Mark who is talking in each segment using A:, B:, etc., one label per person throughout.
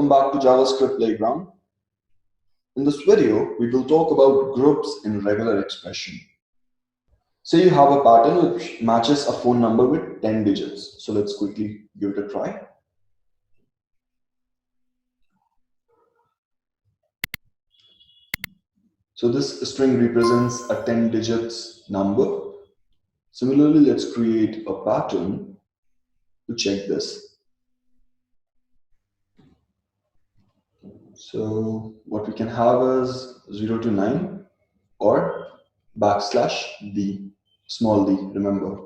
A: welcome back to JavaScript Playground. In this video, we will talk about groups in regular expression. Say you have a pattern which matches a phone number with 10 digits. So let's quickly give it a try. So this string represents a 10 digits number. Similarly, let's create a pattern to check this. So what we can have is 0 to 9 or \d, small d, remember.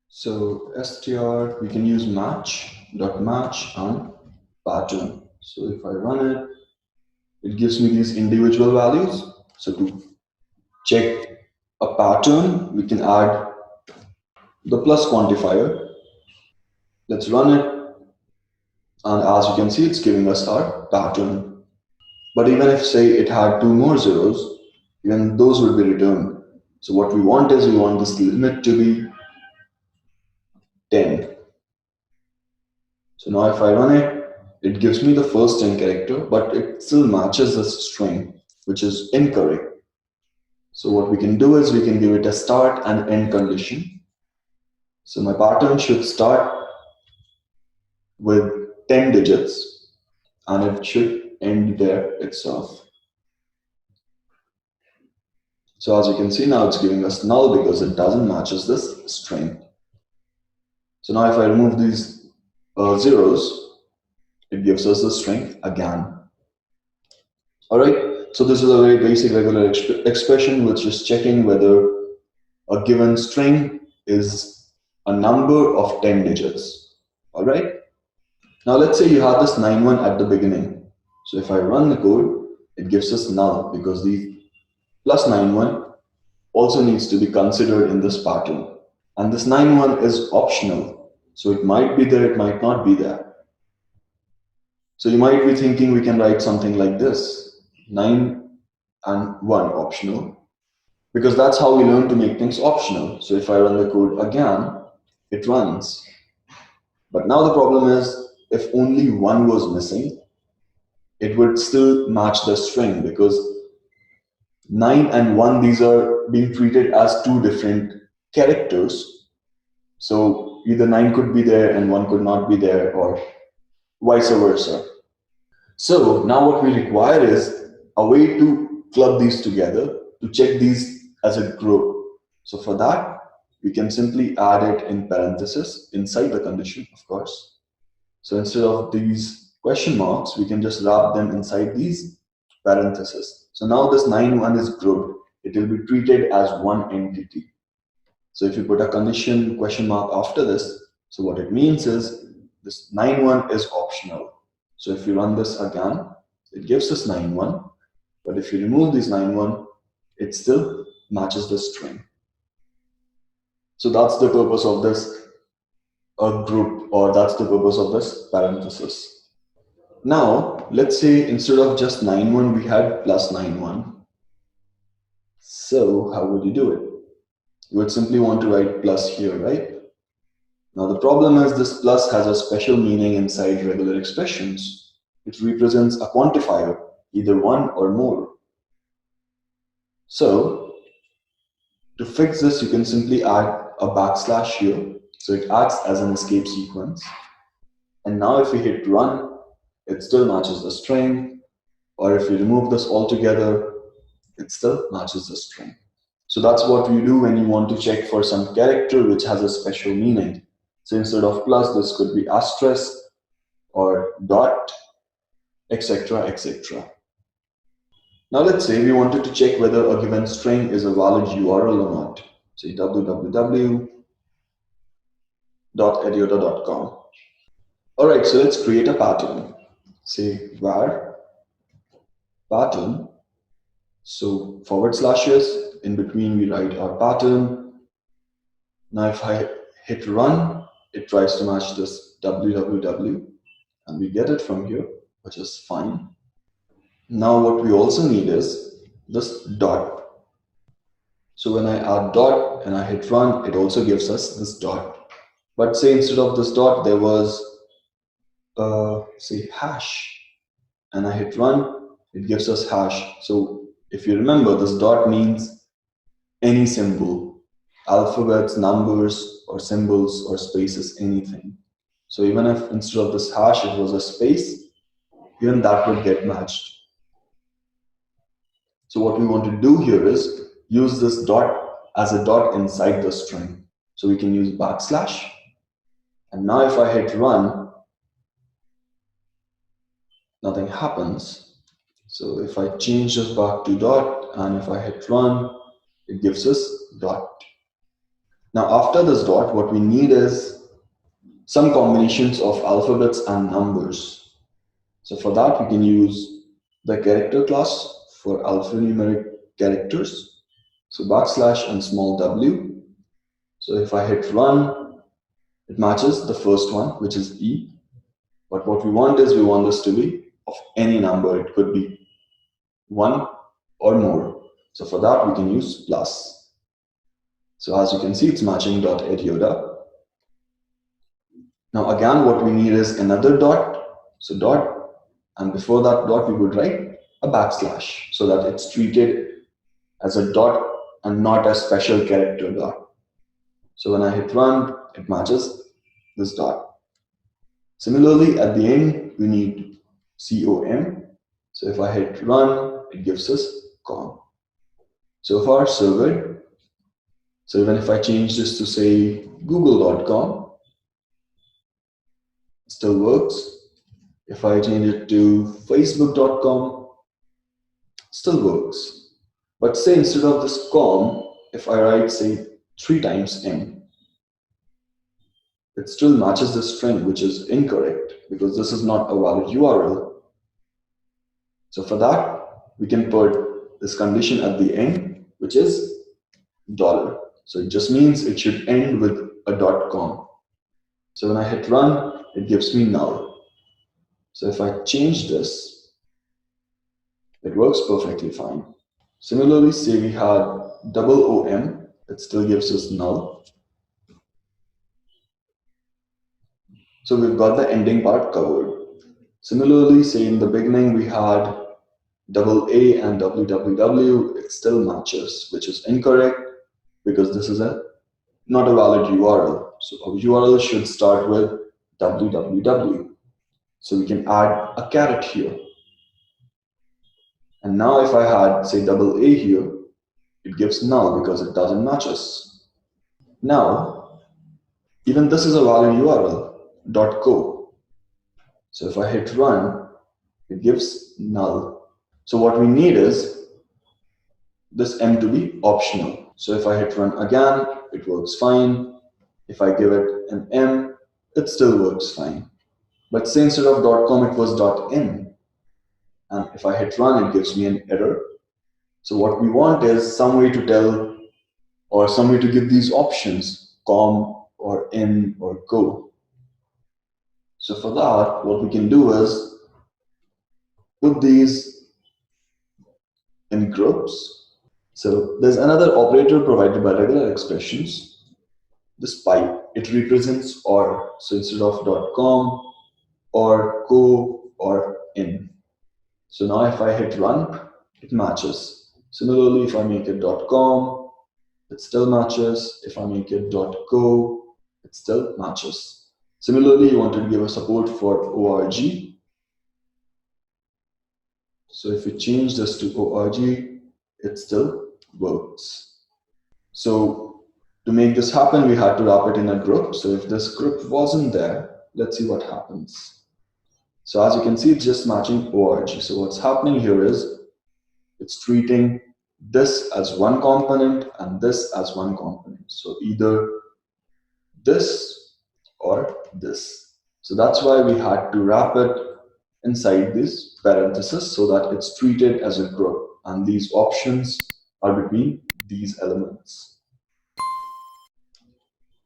A: So str, we can use match.match and pattern. So if I run it, it gives me these individual values. So to check a pattern, we can add the plus quantifier. Let's run it. And as you can see, it's giving us our pattern. But even if, say, it had 2 more zeros, even those will be returned. So what we want is, we want this limit to be 10. So now if I run it, it gives me the first 10 character, but it still matches the string, which is incorrect. So what we can do is, we can give it a start and end condition. So my pattern should start with 10 digits and it should end there itself. So as you can see, now it's giving us null because it doesn't matches this string. So now if I remove these zeros, it gives us the string again. All right, so this is a very basic regular expression which is checking whether a given string is a number of 10 digits. All right, now let's say you have this 91 at the beginning. So if I run the code, it gives us null because the plus 91 also needs to be considered in this pattern. And this 91 is optional. So it might be there, it might not be there. So you might be thinking we can write something like this, 9 and 1 optional, because that's how we learn to make things optional. So if I run the code again, it runs. But now the problem is, if only 1 was missing, it would still match the string because 9 and 1, these are being treated as 2 different characters. So either 9 could be there and 1 could not be there, or vice versa. So now what we require is a way to club these together to check these as a group. So for that, we can simply add it in parentheses inside the condition, of course. So instead of these question marks, we can just wrap them inside these parentheses. So now this 9-1 is grouped. It will be treated as one entity. So if you put a condition question mark after this, so what it means is this 9-1 is optional. So if you run this again, it gives us 9-1. But if you remove this 9-1, it still matches the string. So that's the purpose of this group, or that's the purpose of this parenthesis. Now, let's say instead of just 9-1, we had plus 9-1. So how would you do it? You would simply want to write plus here, right? Now the problem is, this plus has a special meaning inside regular expressions. It represents a quantifier, either 1 or more. So to fix this, you can simply add a backslash here. So it acts as an escape sequence. And now if we hit run, it still matches the string. Or if we remove this altogether, it still matches the string. So that's what you do when you want to check for some character which has a special meaning. So instead of plus, this could be asterisk or dot, etc., etc. Now let's say we wanted to check whether a given string is a valid URL or not. Say www.editor.com. All right, so let's create a pattern. Say var pattern. So /s, in between we write our pattern. Now if I hit run, it tries to match this www, and we get it from here, which is fine. Now what we also need is this dot. So when I add dot and I hit run, it also gives us this dot. But say instead of this dot, there was say hash, and I hit run, it gives us hash. So if you remember, this dot means any symbol, alphabets, numbers, or symbols, or spaces, anything. So even if instead of this hash, it was a space, even that would get matched. So what we want to do here is use this dot as a dot inside the string. So we can use backslash. And now if I hit run, nothing happens. So if I change this back to dot, and if I hit run, it gives us dot. Now after this dot, what we need is some combinations of alphabets and numbers. So for that, we can use the character class for alphanumeric characters. So backslash and small w. So if I hit run, it matches the first one, which is E. But what we want is we want this to be of any number. It could be one or more. So for that, we can use plus. So as you can see, it's matching dot at Yoda. Now again, what we need is another dot. So dot, and before that dot, we would write a backslash so that it's treated as a dot and not a special character dot. So when I hit run, it matches this dot. Similarly, at the end, we need COM. So if I hit run, it gives us com. So far, so good. So even if I change this to say google.com, it still works. If I change it to facebook.com, still works. But say instead of this com, if I write say 3 times m, it still matches the string, which is incorrect because this is not a valid URL. So for that, we can put this condition at the end, which is $. So it just means it should end with a .com. So when I hit run, it gives me null. So if I change this, it works perfectly fine. Similarly, say we had OOM, it still gives us null. So we've got the ending part covered. Similarly, say in the beginning we had AA and www, it still matches, which is incorrect because this is not a valid URL. So our URL should start with www. So we can add a caret here. And now if I had say AA here, it gives null because it doesn't match us. Now, even this is a valid URL, .co. So if I hit run, it gives null. So what we need is this m to be optional. So if I hit run again, it works fine. If I give it an m, it still works fine. But say instead of .com, it was .in. And if I hit run, it gives me an error. So what we want is some way to tell or some way to give these options, com or in or go. So for that, what we can do is put these in groups. So there's another operator provided by regular expressions, this pipe. It represents or. So instead of .com or go or in. So now if I hit run, it matches. Similarly, if I make it .com, it still matches. If I make it .go, it still matches. Similarly, you want to give a support for org. So if we change this to org, it still works. So to make this happen, we had to wrap it in a group. So if this group wasn't there, let's see what happens. So as you can see, it's just matching org. So what's happening here is it's treating this as one component and this as one component. So either this or this. So that's why we had to wrap it inside this parenthesis so that it's treated as a group. And these options are between these elements.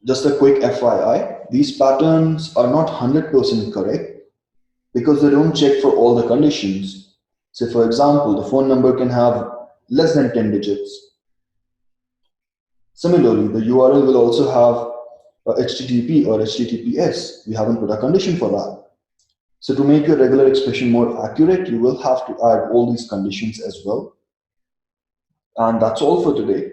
A: Just a quick FYI, these patterns are not 100% correct because they don't check for all the conditions. So for example, the phone number can have less than 10 digits. Similarly, the URL will also have HTTP or HTTPS. We haven't put a condition for that. So to make your regular expression more accurate, you will have to add all these conditions as well. And that's all for today.